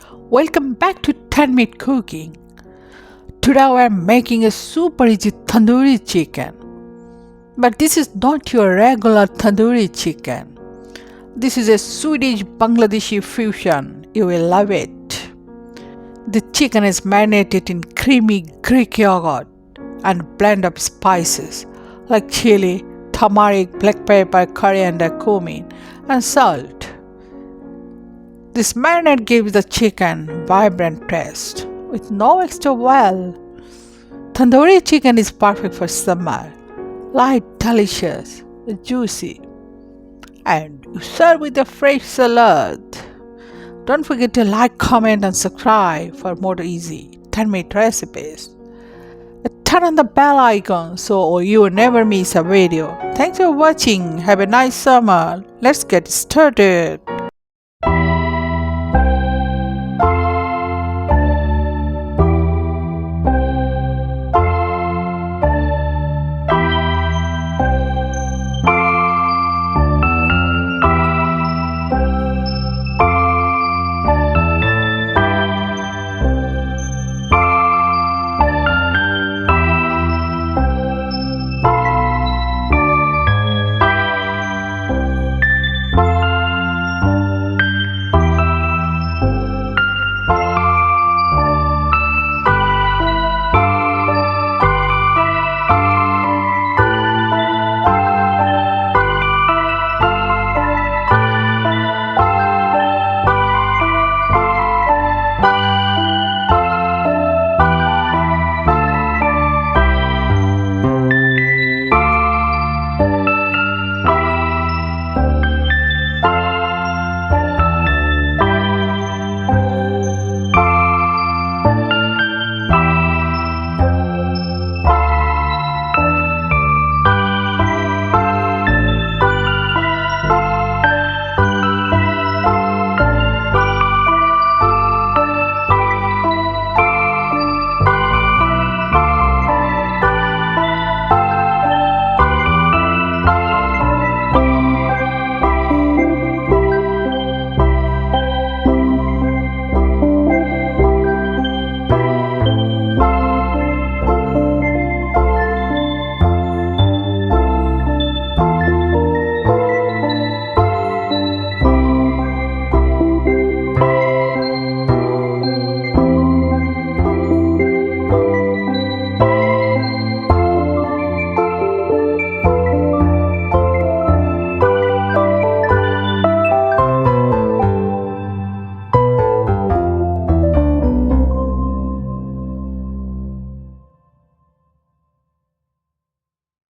Welcome back to 10 Minute Cooking. Today we are making a super easy tandoori chicken. But this is not your regular tandoori chicken. This is a Swedish-Bangladeshi fusion. You will love it. The chicken is marinated in creamy Greek yogurt and blend of spices like chili, turmeric, black pepper, coriander, cumin, and salt. This marinade gives the chicken vibrant taste with no extra oil. Tandoori chicken is perfect for summer, light, delicious, juicy, and you serve with a fresh salad. Don't forget to like, comment, and subscribe for more easy 10-minute recipes. Turn on the bell icon so you will never miss a video. Thanks for watching. Have a nice summer. Let's get started.